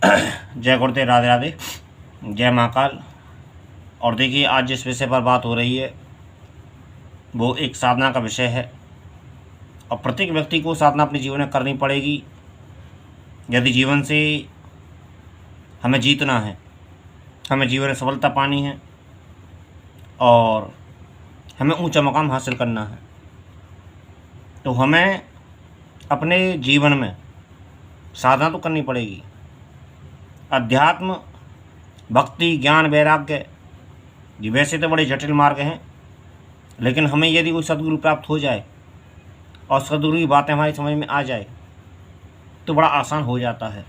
जय गुरुदेव, राधे राधे, जय महाकाल। और देखिए, आज जिस विषय पर बात हो रही है वो एक साधना का विषय है और प्रत्येक व्यक्ति को साधना अपने जीवन में करनी पड़ेगी यदि जीवन से हमें जीतना है, हमें जीवन में सफलता पानी है और हमें ऊंचा मकाम हासिल करना है। तो हमें अपने जीवन में साधना तो करनी पड़ेगी। अध्यात्म, भक्ति, ज्ञान, वैराग्य ये वैसे तो बड़े जटिल मार्ग हैं, लेकिन हमें यदि कोई सद्गुरु प्राप्त हो जाए और सद्गुरु की बातें हमारी समझ में आ जाए तो बड़ा आसान हो जाता है।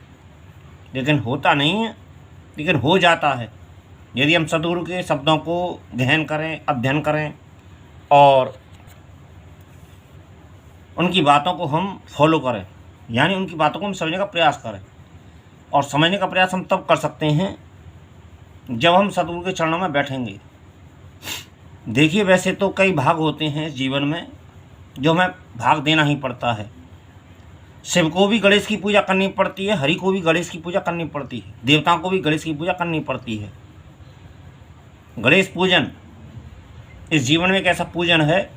लेकिन होता नहीं है, लेकिन हो जाता है यदि हम सद्गुरु के शब्दों को गहन करें, अध्ययन करें और उनकी बातों को हम फॉलो करें, यानी उनकी बातों को हम समझने का प्रयास करें। और समझने का प्रयास हम तब कर सकते हैं जब हम सद्गुरु के चरणों में बैठेंगे। देखिए, वैसे तो कई भाग होते हैं जीवन में जो हमें भाग देना ही पड़ता है। शिव को भी गणेश की पूजा करनी पड़ती है, हरि को भी गणेश की पूजा करनी पड़ती है, देवताओं को भी गणेश की पूजा करनी पड़ती है। गणेश पूजन इस जीवन में एक ऐसा पूजन है,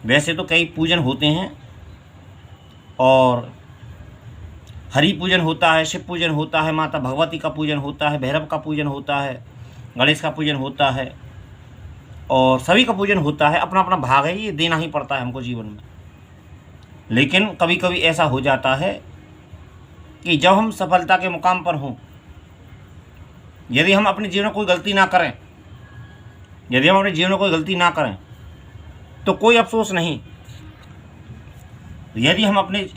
वैसे तो कई पूजन होते हैं और हरि पूजन होता है, शिव पूजन होता है, माता भगवती का पूजन होता है, भैरव का पूजन होता है, गणेश का पूजन होता है और सभी का पूजन होता है। अपना अपना भाग है, ये देना ही पड़ता है हमको जीवन में। लेकिन कभी कभी ऐसा हो जाता है कि जब हम सफलता के मुकाम पर हों, यदि हम अपने जीवन में कोई गलती ना करें, यदि हम अपने जीवन में कोई गलती ना करें तो कोई अफसोस नहीं। यदि हम अपने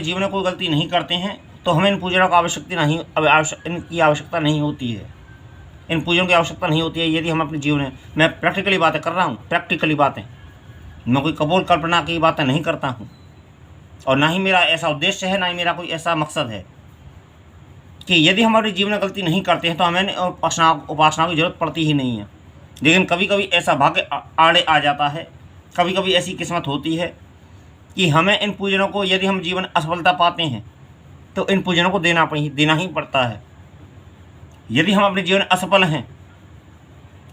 जीवन में कोई गलती नहीं करते हैं तो हमें इन पूजनों की आवश्यकता नहीं होती है, इन पूजनों की आवश्यकता नहीं होती है। यदि हम अपने जीवन में, मैं प्रैक्टिकली बातें कर रहा हूँ, प्रैक्टिकली बातें, मैं कोई कपोल कल्पना की बातें नहीं करता हूँ और ना ही मेरा ऐसा उद्देश्य है, ना ही मेरा कोई ऐसा मकसद है कि यदि हमारे जीवन में गलती नहीं करते हैं तो हमें उपासना की जरूरत पड़ती ही नहीं है। लेकिन कभी कभी ऐसा भाग्य आड़े आ जाता है, कभी कभी ऐसी किस्मत होती है कि हमें इन पूजनों को, यदि हम जीवन असफलता पाते हैं तो इन पूजनों को देना ही पड़ता है। यदि हम अपने जीवन असफल हैं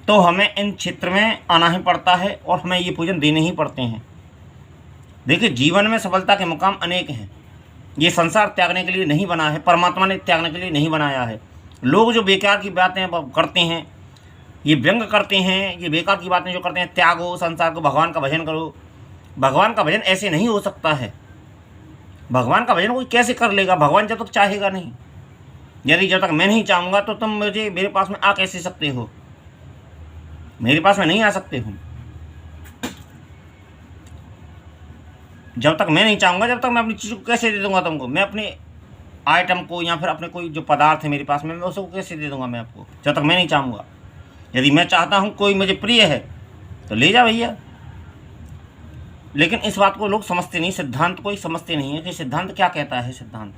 तो हमें इन क्षेत्र में आना ही पड़ता है और हमें ये पूजन देने ही पड़ते हैं। देखिए, जीवन में सफलता के मुकाम अनेक हैं। ये संसार त्यागने के लिए नहीं बना है, परमात्मा ने त्यागने के लिए नहीं बनाया है। लोग जो बेकार की बातें करते हैं, ये व्यंग करते हैं, ये बेकार की बातें जो करते हैं, त्यागो संसार को, भगवान का भजन करो। भगवान का भजन ऐसे नहीं हो सकता है। भगवान का भजन कोई कैसे कर लेगा? भगवान जब तक चाहेगा नहीं, यदि जब तक मैं नहीं चाहूँगा तो तुम मेरे पास में आ कैसे सकते हो? मेरे पास में नहीं आ सकते हो। जब तक मैं नहीं चाहूँगा, जब तक मैं अपनी चीज़ को कैसे दे दूँगा तुमको? मैं अपने आइटम को या फिर अपने कोई जो पदार्थ है मेरे पास में, मैं उसको कैसे दे दूँगा मैं आपको, जब तक मैं नहीं चाहूँगा? यदि मैं चाहता हूँ कोई मुझे प्रिय है तो ले जा भैया। लेकिन इस बात को लोग समझते नहीं, सिद्धांत कोई समझते नहीं है कि सिद्धांत क्या कहता है। सिद्धांत,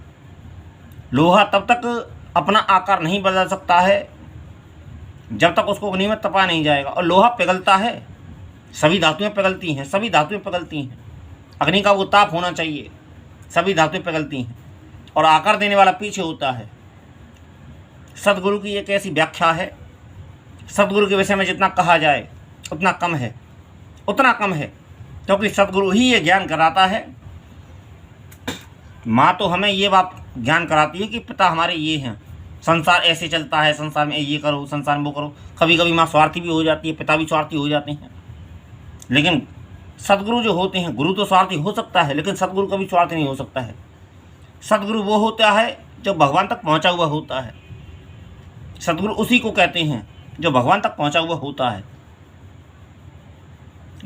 लोहा तब तक अपना आकार नहीं बदल सकता है जब तक उसको अग्नि में तपाया नहीं जाएगा। और लोहा पिघलता है, सभी धातुएं पिघलती हैं, सभी धातुएं पिघलती हैं। अग्नि का वो ताप होना चाहिए, सभी धातुएं पिघलती हैं और आकार देने वाला पीछे होता है। सद्गुरु की एक ऐसी व्याख्या है, सद्गुरु के विषय में जितना कहा जाए उतना कम है, उतना कम है, क्योंकि सद्गुरु ही ये ज्ञान कराता है। माँ तो हमें ये बात ज्ञान कराती है कि पिता हमारे ये हैं, संसार ऐसे चलता है, संसार में ये करो, संसार में वो करो। कभी कभी माँ स्वार्थी भी हो जाती है, पिता भी स्वार्थी हो जाते हैं। लेकिन सद्गुरु जो होते हैं, गुरु तो स्वार्थी हो सकता है लेकिन सद्गुरु कभी स्वार्थी नहीं हो सकता है। सद्गुरु वो होता है जो भगवान तक पहुँचा हुआ होता है। सद्गुरु उसी को कहते हैं जो भगवान तक पहुँचा हुआ होता है।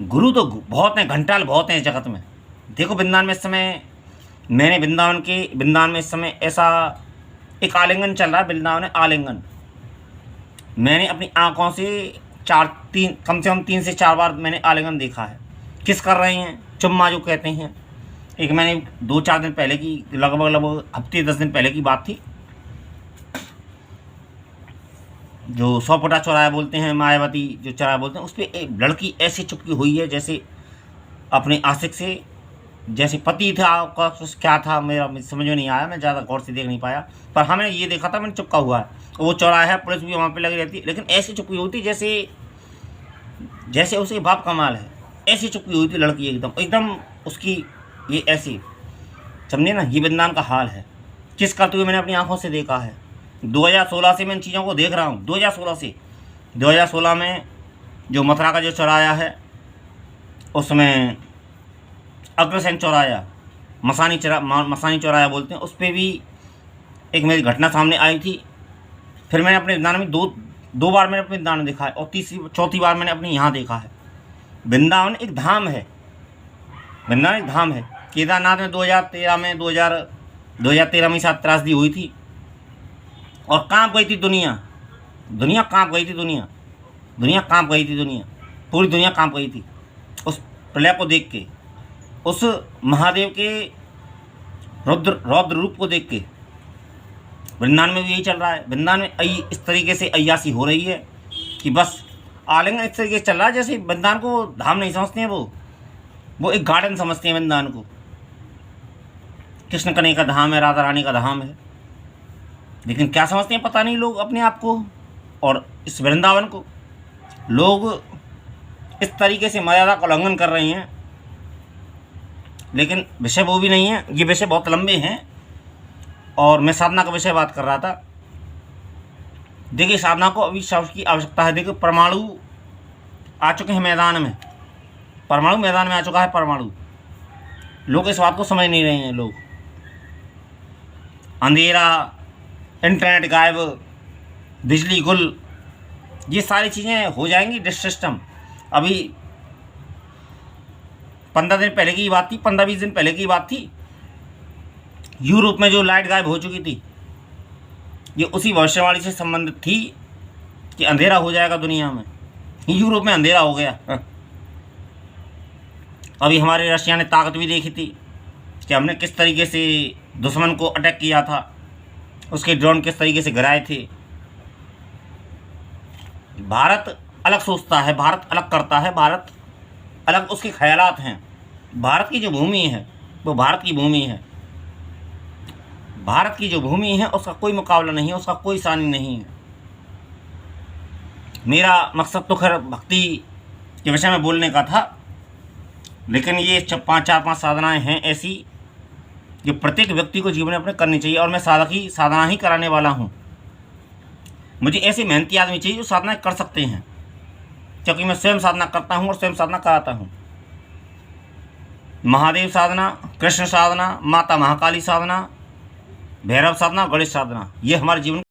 गुरु तो बहुत हैं, घंटाल बहुत हैं इस जगत में। देखो, वृंदावन में इस समय, मैंने वृंदावन में इस समय ऐसा एक आलिंगन चल रहा है, वृंदावन में आलिंगन। मैंने अपनी आंखों से कम से कम 3 से 4 बार मैंने आलिंगन देखा है। किस कर रहे हैं? चुम्मा जो कहते हैं। एक मैंने 2-4 दिन पहले की, लगभग हफ्ते 10 दिन पहले की बात थी, जो 100 फुटा चौराहा बोलते हैं, मायावती जो चौराहा बोलते हैं, उस पर एक लड़की ऐसे चिपकी हुई है जैसे अपने आशिक से जैसे पति था आपका क्या था, मेरा समझ में नहीं आया, मैं ज़्यादा गौर से देख नहीं पाया। पर हमें ये देखा था, मैंने चुपका हुआ है, वो चौराहा है, पुलिस भी वहाँ पे लगी रहती, लेकिन ऐसी चुपकी होती जैसे जैसे उसके बाप का माल है, ऐसी चुपकी हुई थी लड़की, एकदम एकदम उसकी ये ऐसी, समझे ना। ये बंदान का हाल है, किस करते हुए मैंने अपनी आंखों से देखा है। 2016 से मैं इन चीज़ों को देख रहा हूँ, 2016 से। 2016 में जो मथुरा का जो चौराया है, उसमें अग्रसेन चौराया, मसानी चौराया बोलते हैं, उस पर भी एक मेरी घटना सामने आई थी। फिर मैंने अपने वृंदावन में दो बार मैंने अपने वृंदावन देखा है, और चौथी बार मैंने अपने यहाँ देखा है। वृंदावन एक धाम है, वृंदावन एक धाम है। केदारनाथ में 2013 में साथ त्रासदी हुई थी, और कांप गई थी दुनिया कांप गई थी, दुनिया कांप गई थी, पूरी दुनिया कांप गई थी उस प्रलय को देख के, उस महादेव के रौद्र रूप को देख के। वृंदावन में भी यही चल रहा है। वृंदावन में इस तरीके से अय्यासी हो रही है कि बस आलिंगन इस तरीके से चल रहा है जैसे वृंदावन को धाम नहीं समझते हैं, वो एक गार्डन समझते हैं वृंदावन को। कृष्ण कन्हैया का धाम है, राधा रानी का धाम है, लेकिन क्या समझते हैं पता नहीं लोग अपने आप को। और इस वृंदावन को लोग इस तरीके से मर्यादा का उल्लंघन कर रहे हैं। लेकिन विषय वो भी नहीं है, ये विषय बहुत लंबे हैं, और मैं साधना का विषय बात कर रहा था। देखिए, साधना को अभी शब्द की आवश्यकता है। देखिए, परमाणु आ चुके हैं मैदान में, परमाणु मैदान में आ चुका है परमाणु। लोग इस बात को समझ नहीं रहे हैं। लोग अंधेरा, इंटरनेट गायब, बिजली गुल, ये सारी चीज़ें हो जाएंगी डिश सिस्टम। अभी 15 दिन पहले की बात थी, 15-20 दिन पहले की बात थी, यूरोप में जो लाइट गायब हो चुकी थी, ये उसी भविष्यवाणी से संबंधित थी कि अंधेरा हो जाएगा दुनिया में। यूरोप में अंधेरा हो गया। अभी हमारे रशिया ने ताकत भी देखी थी कि हमने किस तरीके से दुश्मन को अटैक किया था, उसके ड्रोन किस तरीके से गिराए थे। भारत अलग सोचता है, भारत अलग करता है, भारत अलग उसके ख्यालात हैं। भारत की जो भूमि है वो भारत की भूमि है, भारत की जो भूमि है उसका कोई मुकाबला नहीं है, उसका कोई सानी नहीं है। मेरा मकसद तो खैर भक्ति के विषय में बोलने का था, लेकिन ये 4-5 साधनाएं हैं ऐसी जो प्रत्येक व्यक्ति को जीवन में अपने करनी चाहिए। और मैं साधना ही कराने वाला हूँ। मुझे ऐसे मेहनती आदमी चाहिए जो साधना कर सकते हैं, क्योंकि मैं स्वयं साधना करता हूँ और स्वयं साधना कराता हूँ। महादेव साधना, कृष्ण साधना, माता महाकाली साधना, भैरव साधना, गणेश साधना, ये हमारे जीवन